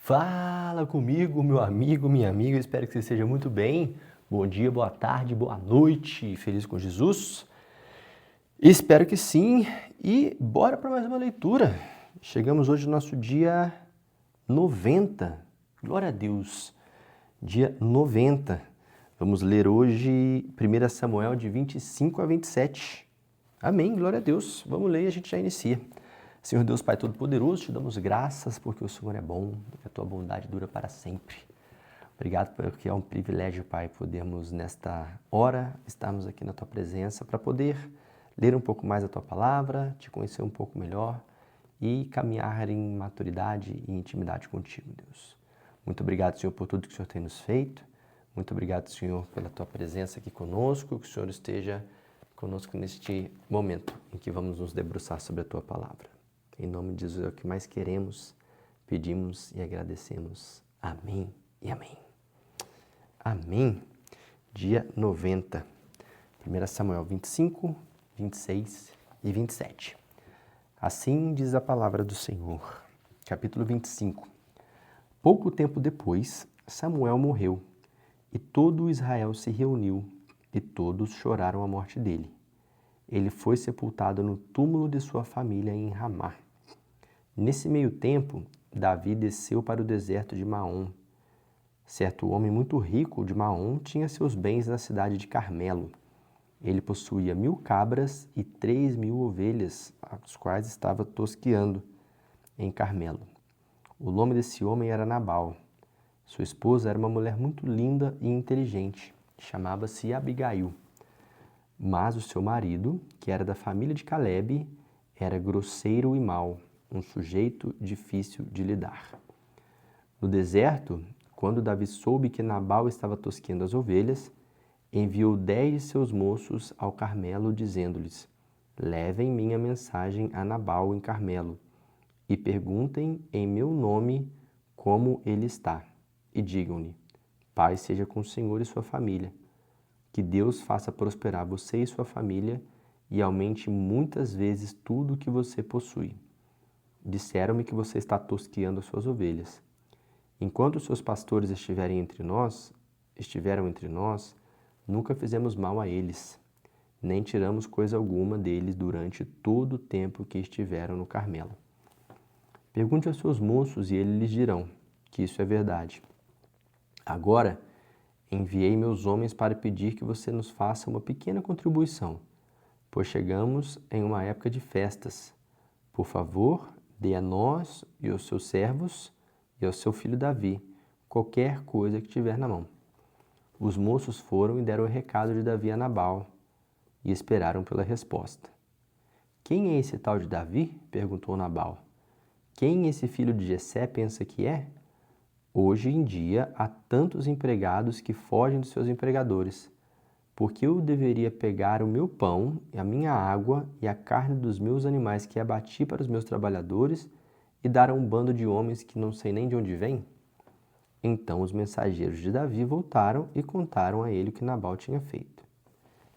Fala comigo, meu amigo, minha amiga, espero que você esteja muito bem. Bom dia, boa tarde, boa noite, feliz com Jesus? Espero que sim, e bora para mais uma leitura. Chegamos hoje no nosso dia 90, glória a Deus, dia 90. Vamos ler hoje 1 Samuel de 25 a 27. Amém, glória a Deus. Vamos ler e a gente já inicia. Senhor Deus Pai Todo-Poderoso, te damos graças porque o Senhor é bom e a tua bondade dura para sempre. Obrigado porque é um privilégio, Pai, podermos nesta hora estarmos aqui na tua presença para poder ler um pouco mais a tua palavra, te conhecer um pouco melhor e caminhar em maturidade e intimidade contigo, Deus. Muito obrigado, Senhor, por tudo que o Senhor tem nos feito. Muito obrigado, Senhor, pela tua presença aqui conosco, que o Senhor esteja conosco neste momento em que vamos nos debruçar sobre a tua palavra. Em nome de Jesus é o que mais queremos, pedimos e agradecemos. Amém e amém. Amém. Dia 90. 1 Samuel 25, 26 e 27. Assim diz a palavra do Senhor. Capítulo 25. Pouco tempo depois, Samuel morreu, e todo Israel se reuniu, e todos choraram a morte dele. Ele foi sepultado no túmulo de sua família em Ramá. Nesse meio tempo, Davi desceu para o deserto de Maom. Certo homem muito rico de Maom tinha seus bens na cidade de Carmelo. Ele possuía 1000 cabras e 3000 ovelhas, as quais estava tosqueando em Carmelo. O nome desse homem era Nabal. Sua esposa era uma mulher muito linda e inteligente, chamava-se Abigail. Mas o seu marido, que era da família de Calebe, era grosseiro e mau, um sujeito difícil de lidar. No deserto, quando Davi soube que Nabal estava tosqueando as ovelhas, enviou 10 de seus moços ao Carmelo, dizendo-lhes: levem minha mensagem a Nabal em Carmelo, e perguntem em meu nome como ele está, e digam-lhe: paz seja com o Senhor e sua família. Que Deus faça prosperar você e sua família e aumente muitas vezes tudo o que você possui. Disseram-me que você está tosqueando as suas ovelhas. Enquanto os seus pastores estiveram entre nós, nunca fizemos mal a eles, nem tiramos coisa alguma deles durante todo o tempo que estiveram no Carmelo. Pergunte aos seus moços e eles lhes dirão que isso é verdade. Agora, enviei meus homens para pedir que você nos faça uma pequena contribuição, pois chegamos em uma época de festas. Por favor, dê a nós e aos seus servos e ao seu filho Davi qualquer coisa que tiver na mão. Os moços foram e deram o recado de Davi a Nabal e esperaram pela resposta. Quem é esse tal de Davi? Perguntou Nabal. Quem esse filho de Jessé pensa que é? Hoje em dia há tantos empregados que fogem dos seus empregadores. Por que eu deveria pegar o meu pão, a minha água e a carne dos meus animais que abati para os meus trabalhadores e dar a um bando de homens que não sei nem de onde vêm? Então os mensageiros de Davi voltaram e contaram a ele o que Nabal tinha feito.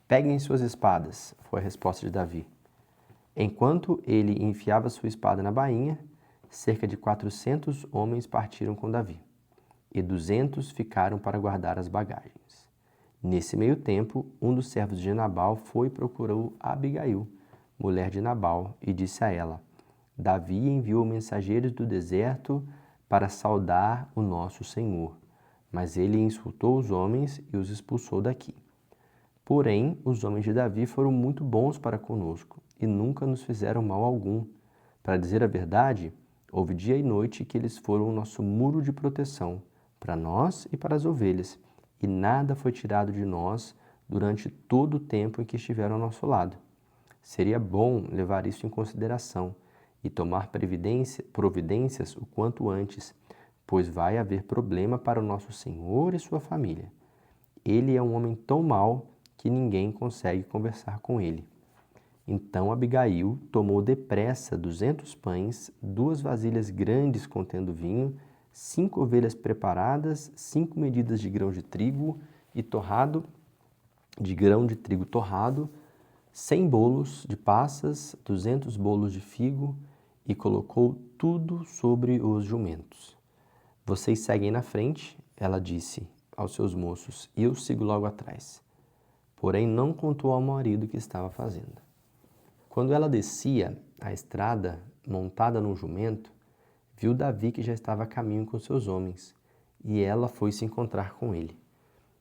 Peguem suas espadas, foi a resposta de Davi. Enquanto ele enfiava sua espada na bainha, cerca de 400 homens partiram com Davi, e 200 ficaram para guardar as bagagens. Nesse meio tempo, um dos servos de Nabal foi e procurou Abigail, mulher de Nabal, e disse a ela: Davi enviou mensageiros do deserto para saudar o nosso senhor, mas ele insultou os homens e os expulsou daqui. Porém, os homens de Davi foram muito bons para conosco e nunca nos fizeram mal algum. Para dizer a verdade, houve dia e noite que eles foram o nosso muro de proteção, para nós e para as ovelhas, e nada foi tirado de nós durante todo o tempo em que estiveram ao nosso lado. Seria bom levar isso em consideração e tomar providências o quanto antes, pois vai haver problema para o nosso Senhor e sua família. Ele é um homem tão mau que ninguém consegue conversar com ele. Então Abigail tomou depressa 200 pães, 2 vasilhas grandes contendo vinho, 5 ovelhas preparadas, 5 medidas de grão de trigo torrado, 100 bolos de passas, 200 bolos de figo, e colocou tudo sobre os jumentos. Vocês seguem na frente, ela disse aos seus moços, e eu sigo logo atrás. Porém, não contou ao marido o que estava fazendo. Quando ela descia a estrada, montada num jumento, viu Davi que já estava a caminho com seus homens, e ela foi se encontrar com ele.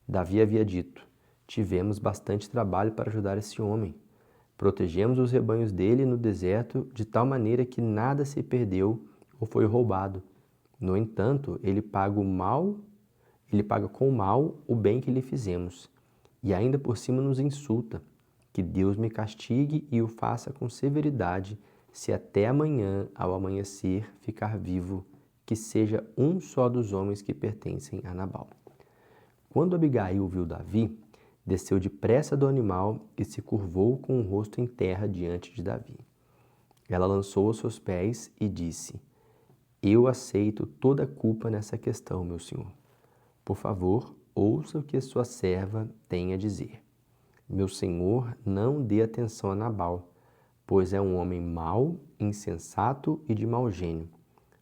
Davi havia dito: tivemos bastante trabalho para ajudar esse homem. Protegemos os rebanhos dele no deserto de tal maneira que nada se perdeu ou foi roubado. No entanto, ele paga com o mal o bem que lhe fizemos, e ainda por cima nos insulta. Que Deus me castigue e o faça com severidade, se até amanhã, ao amanhecer, ficar vivo, que seja um só dos homens que pertencem a Nabal. Quando Abigail viu Davi, desceu depressa do animal e se curvou com o rosto em terra diante de Davi. Ela lançou aos seus pés e disse: eu aceito toda a culpa nessa questão, meu senhor. Por favor, ouça o que sua serva tem a dizer. Meu senhor, não dê atenção a Nabal, pois é um homem mau, insensato e de mau gênio.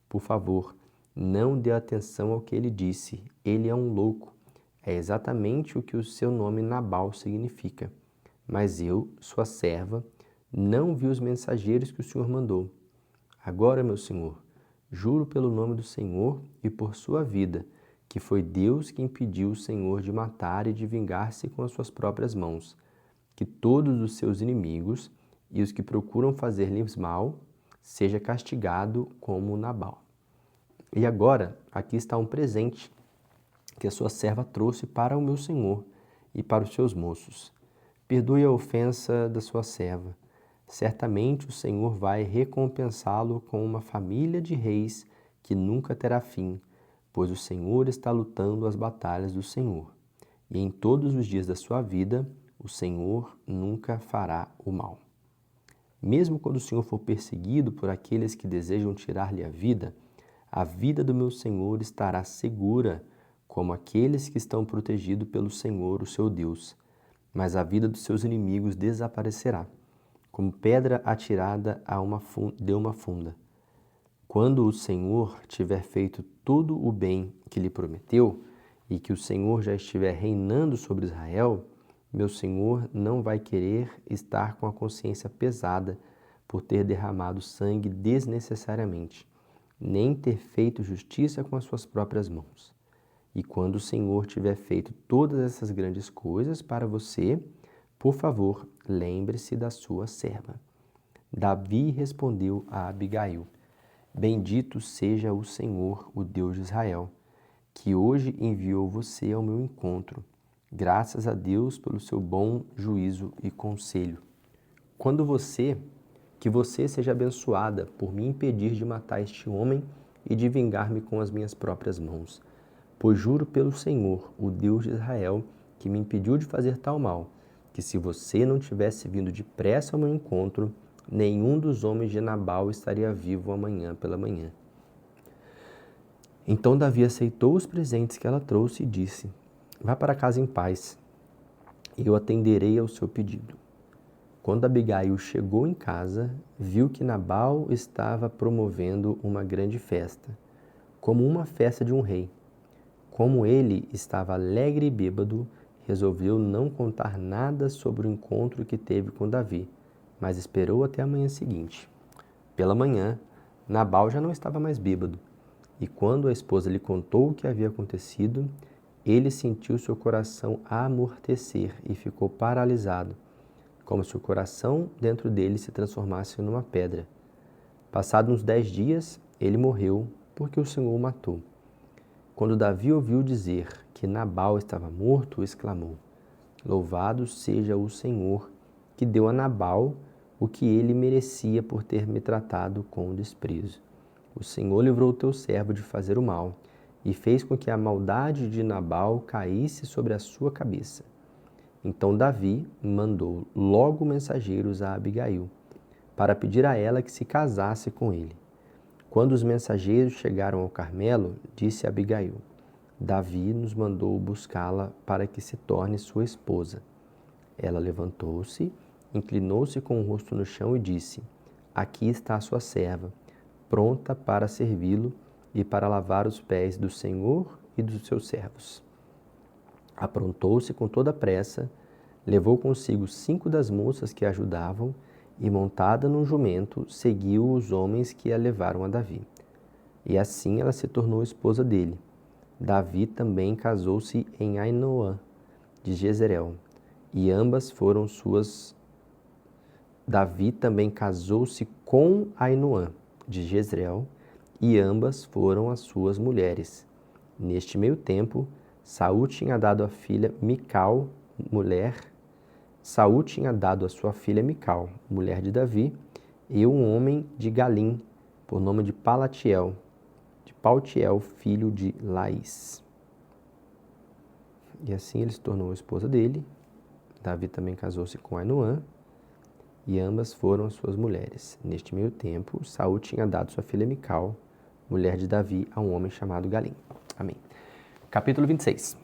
Por favor, não dê atenção ao que ele disse. Ele é um louco. É exatamente o que o seu nome Nabal significa. Mas eu, sua serva, não vi os mensageiros que o senhor mandou. Agora, meu senhor, juro pelo nome do Senhor e por sua vida, que foi Deus que impediu o Senhor de matar e de vingar-se com as suas próprias mãos, que todos os seus inimigos e os que procuram fazer-lhes mal seja castigado como Nabal. E agora, aqui está um presente que a sua serva trouxe para o meu senhor e para os seus moços. Perdoe a ofensa da sua serva. Certamente o Senhor vai recompensá-lo com uma família de reis que nunca terá fim, pois o Senhor está lutando as batalhas do Senhor. E em todos os dias da sua vida, o Senhor nunca fará o mal. Mesmo quando o Senhor for perseguido por aqueles que desejam tirar-lhe a vida do meu Senhor estará segura, como aqueles que estão protegidos pelo Senhor, o seu Deus. Mas a vida dos seus inimigos desaparecerá, como pedra atirada de uma funda. Quando o Senhor tiver feito todo o bem que lhe prometeu, e que o Senhor já estiver reinando sobre Israel, meu Senhor não vai querer estar com a consciência pesada por ter derramado sangue desnecessariamente, nem ter feito justiça com as suas próprias mãos. E quando o Senhor tiver feito todas essas grandes coisas para você, por favor, lembre-se da sua serva. Davi respondeu a Abigail: bendito seja o Senhor, o Deus de Israel, que hoje enviou você ao meu encontro. Graças a Deus pelo seu bom juízo e conselho. Que você seja abençoada por me impedir de matar este homem e de vingar-me com as minhas próprias mãos. Pois juro pelo Senhor, o Deus de Israel, que me impediu de fazer tal mal, que se você não tivesse vindo depressa ao meu encontro, nenhum dos homens de Nabal estaria vivo amanhã pela manhã. Então Davi aceitou os presentes que ela trouxe e disse: vá para casa em paz, e eu atenderei ao seu pedido. Quando Abigail chegou em casa, viu que Nabal estava promovendo uma grande festa, como uma festa de um rei. Como ele estava alegre e bêbado, resolveu não contar nada sobre o encontro que teve com Davi, mas esperou até a manhã seguinte. Pela manhã, Nabal já não estava mais bêbado, e quando a esposa lhe contou o que havia acontecido, ele sentiu seu coração amortecer e ficou paralisado, como se o coração dentro dele se transformasse numa pedra. Passados uns 10 dias, ele morreu, porque o Senhor o matou. Quando Davi ouviu dizer que Nabal estava morto, exclamou: louvado seja o Senhor, que deu a Nabal o que ele merecia por ter me tratado com desprezo. O Senhor livrou o teu servo de fazer o mal, e fez com que a maldade de Nabal caísse sobre a sua cabeça. Então Davi mandou logo mensageiros a Abigail, para pedir a ela que se casasse com ele. Quando os mensageiros chegaram ao Carmelo, disse Abigail: Davi nos mandou buscá-la para que se torne sua esposa. Ela levantou-se, inclinou-se com o rosto no chão e disse: aqui está a sua serva, pronta para servi-lo, e para lavar os pés do Senhor e dos seus servos. Aprontou-se com toda a pressa, levou consigo 5 das moças que a ajudavam e, montada num jumento, seguiu os homens que a levaram a Davi. E assim ela se tornou esposa dele. Davi também casou-se em Ainoã de Jezreel, e ambas foram suas. Davi também casou-se com Ainoã de Jezreel, e ambas foram as suas mulheres. Neste meio tempo, Saul tinha dado a filha Mical, Saul tinha dado a sua filha Mical, mulher de Davi, e um homem de Galim, por nome de Paltiel, filho de Laís. E assim ele se tornou a esposa dele. Davi também casou-se com Ainoã, e ambas foram as suas mulheres. Neste meio tempo, Saul tinha dado sua filha Mical, mulher de Davi, a um homem chamado Galim. Amém. Capítulo 26.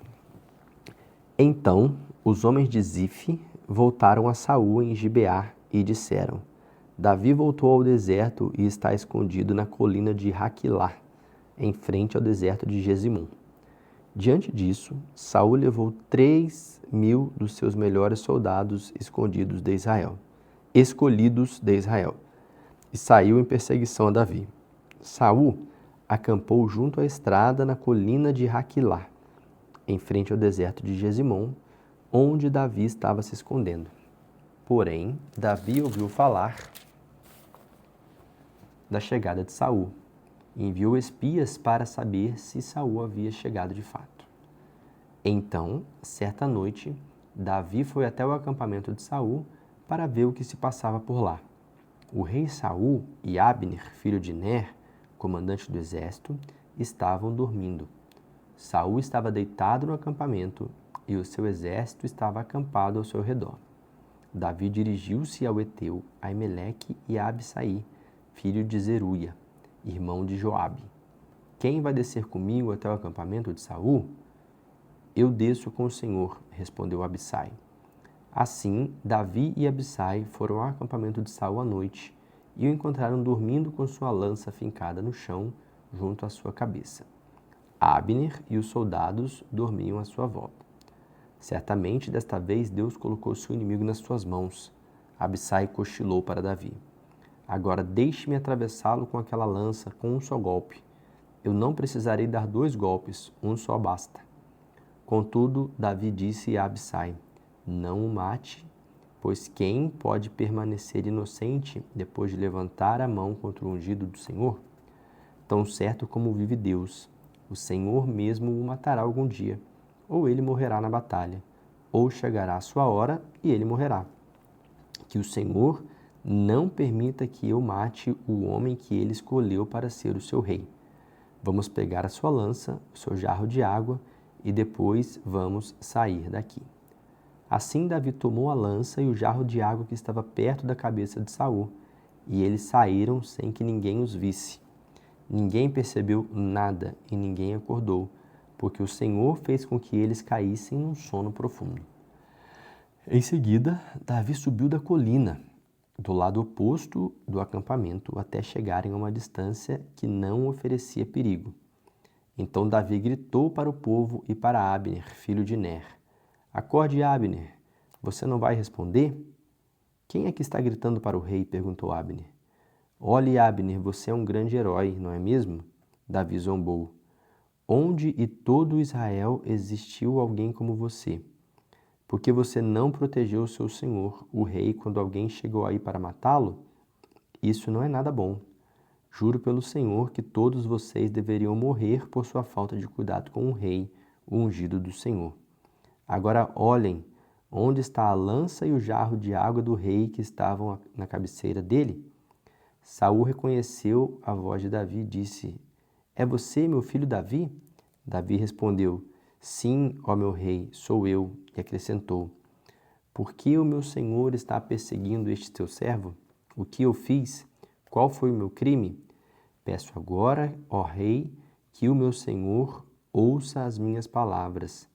Então os homens de Zif voltaram a Saul em Gibeá e disseram: Davi voltou ao deserto e está escondido na colina de Haquilá, em frente ao deserto de Gesimum. Diante disso, Saul levou 3.000 dos seus melhores soldados escolhidos de Israel, e saiu em perseguição a Davi. Saul acampou junto à estrada na colina de Haquilá, em frente ao deserto de Gesimum, onde Davi estava se escondendo. Porém, Davi ouviu falar da chegada de Saul e enviou espias para saber se Saul havia chegado de fato. Então, certa noite, Davi foi até o acampamento de Saul para ver o que se passava por lá. O rei Saul e Abner, filho de Ner, comandante do exército, estavam dormindo. Saul estava deitado no acampamento e o seu exército estava acampado ao seu redor. Davi dirigiu-se ao heteu Aimeleque e a Abisai, filho de Zeruia, irmão de Joabe. Quem vai descer comigo até o acampamento de Saul? Eu desço com o Senhor, respondeu Abisai. Assim, Davi e Abisai foram ao acampamento de Saul à noite e o encontraram dormindo com sua lança fincada no chão, junto à sua cabeça. Abner e os soldados dormiam à sua volta. Certamente, desta vez, Deus colocou seu inimigo nas suas mãos. Abisai cochilou para Davi. Agora deixe-me atravessá-lo com aquela lança, com um só golpe. Eu não precisarei dar 2 golpes, um só basta. Contudo, Davi disse a Abisai: Não o mate, pois quem pode permanecer inocente depois de levantar a mão contra o ungido do Senhor? Tão certo como vive Deus, o Senhor mesmo o matará algum dia, ou ele morrerá na batalha, ou chegará a sua hora e ele morrerá. Que o Senhor não permita que eu mate o homem que ele escolheu para ser o seu rei. Vamos pegar a sua lança, o seu jarro de água, e depois vamos sair daqui. Assim Davi tomou a lança e o jarro de água que estava perto da cabeça de Saul, e eles saíram sem que ninguém os visse. Ninguém percebeu nada e ninguém acordou, porque o Senhor fez com que eles caíssem num sono profundo. Em seguida, Davi subiu da colina, do lado oposto do acampamento, até chegarem a uma distância que não oferecia perigo. Então Davi gritou para o povo e para Abner, filho de Ner: Acorde, Abner, você não vai responder? Quem é que está gritando para o rei? Perguntou Abner. Olhe, Abner, você é um grande herói, não é mesmo? Davi zombou. Onde em todo Israel existiu alguém como você? Porque você não protegeu o seu senhor, o rei, quando alguém chegou aí para matá-lo? Isso não é nada bom. Juro pelo Senhor que todos vocês deveriam morrer por sua falta de cuidado com o rei, o ungido do Senhor. Agora olhem, onde está a lança e o jarro de água do rei que estavam na cabeceira dele? Saul reconheceu a voz de Davi e disse: É você, meu filho Davi? Davi respondeu: Sim, ó meu rei, sou eu. E acrescentou: Por que o meu senhor está perseguindo este teu servo? O que eu fiz? Qual foi o meu crime? Peço agora, ó rei, que o meu senhor ouça as minhas palavras.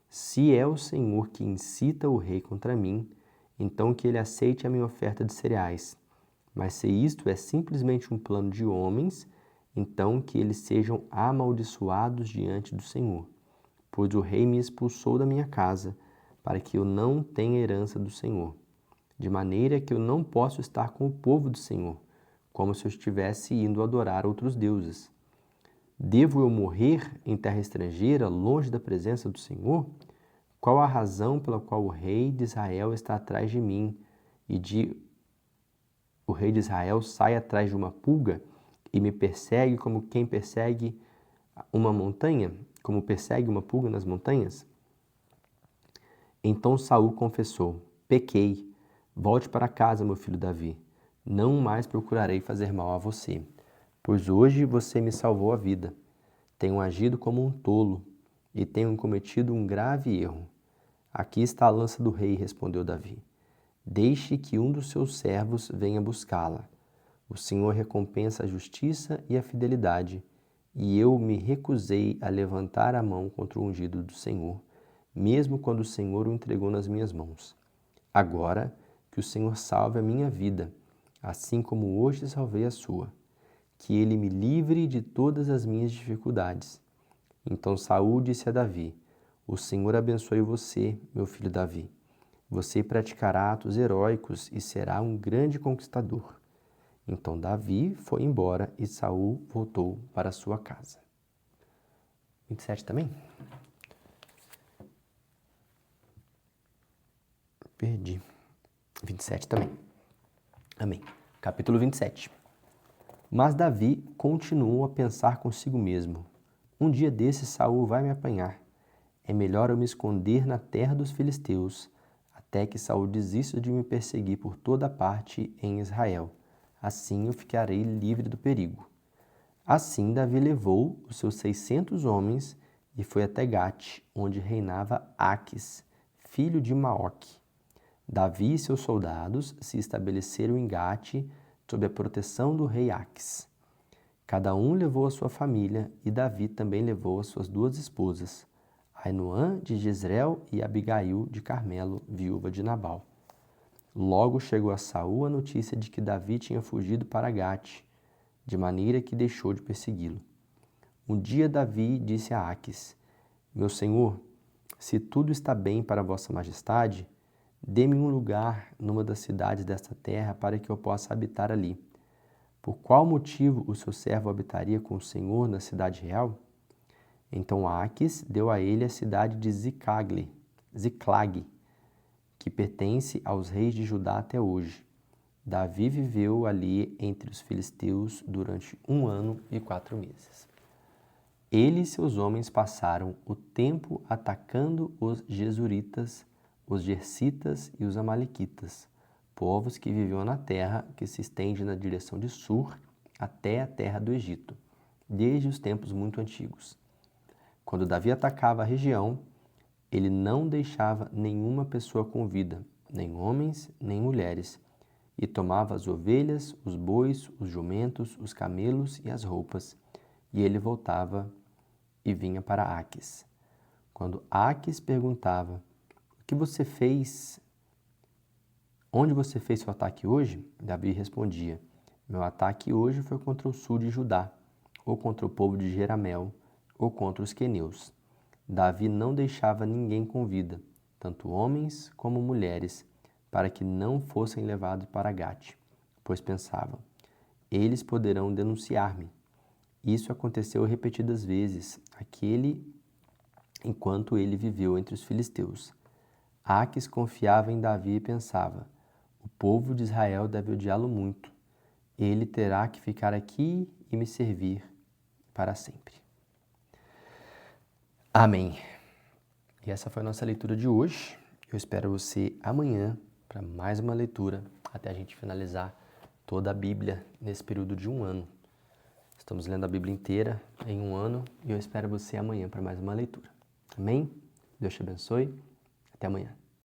Se é o Senhor que incita o rei contra mim, então que ele aceite a minha oferta de cereais. Mas se isto é simplesmente um plano de homens, então que eles sejam amaldiçoados diante do Senhor, pois o rei me expulsou da minha casa, para que eu não tenha herança do Senhor, de maneira que eu não posso estar com o povo do Senhor, como se eu estivesse indo adorar outros deuses. Devo eu morrer em terra estrangeira, longe da presença do Senhor? Qual a razão pela qual o rei de Israel está atrás de mim o rei de Israel sai atrás de uma pulga e me persegue como quem persegue uma montanha, como persegue uma pulga nas montanhas? Então Saul confessou: pequei. Volte para casa, meu filho Davi. Não mais procurarei fazer mal a você, pois hoje você me salvou a vida. Tenho agido como um tolo e tenho cometido um grave erro. Aqui está a lança do rei, respondeu Davi. Deixe que um dos seus servos venha buscá-la. O Senhor recompensa a justiça e a fidelidade, e eu me recusei a levantar a mão contra o ungido do Senhor, mesmo quando o Senhor o entregou nas minhas mãos. Agora, que o Senhor salve a minha vida, assim como hoje salvei a sua. Que ele me livre de todas as minhas dificuldades. Então Saul disse a Davi: o Senhor abençoe você, meu filho Davi. Você praticará atos heróicos e será um grande conquistador. Então Davi foi embora e Saul voltou para sua casa. 27 também? Perdi. 27 também. Amém. Capítulo 27. Mas Davi continuou a pensar consigo mesmo: um dia desses Saul vai me apanhar. É melhor eu me esconder na terra dos filisteus, até que Saul desista de me perseguir por toda parte em Israel. Assim eu ficarei livre do perigo. Assim Davi levou os seus 600 homens e foi até Gate, onde reinava Aquis, filho de Maoque. Davi e seus soldados se estabeleceram em Gate sob a proteção do rei Aquis. Cada um levou a sua família e Davi também levou as suas 2 esposas, Ainoã de Jezreel e Abigail de Carmelo, viúva de Nabal. Logo chegou a Saul a notícia de que Davi tinha fugido para Gate, de maneira que deixou de persegui-lo. Um dia Davi disse a Aquis: meu senhor, se tudo está bem para vossa majestade, dê-me um lugar numa das cidades desta terra para que eu possa habitar ali. Por qual motivo o seu servo habitaria com o Senhor na cidade real? Então Aquis deu a ele a cidade de Ziclag, que pertence aos reis de Judá até hoje. Davi viveu ali entre os filisteus durante 1 ano e 4 meses. Ele e seus homens passaram o tempo atacando os Gesuritas, os Gersitas e os Amalequitas, povos que viviam na terra que se estende na direção de Sur até a terra do Egito, desde os tempos muito antigos. Quando Davi atacava a região, ele não deixava nenhuma pessoa com vida, nem homens, nem mulheres, e tomava as ovelhas, os bois, os jumentos, os camelos e as roupas, e ele voltava e vinha para Aquis. Quando Aquis perguntava: o que você fez? Onde você fez seu ataque hoje? Davi respondia: meu ataque hoje foi contra o sul de Judá, ou contra o povo de Jeramel, ou contra os queneus. Davi não deixava ninguém com vida, tanto homens como mulheres, para que não fossem levados para Gate, pois pensavam: eles poderão denunciar-me. Isso aconteceu repetidas vezes, enquanto ele viveu entre os filisteus. Aquis confiava em Davi e pensava: o povo de Israel deve odiá-lo muito. Ele terá que ficar aqui e me servir para sempre. Amém. E essa foi a nossa leitura de hoje. Eu espero você amanhã para mais uma leitura, até a gente finalizar toda a Bíblia nesse período de 1 ano. Estamos lendo a Bíblia inteira em 1 ano e eu espero você amanhã para mais uma leitura. Amém? Deus te abençoe. Até amanhã.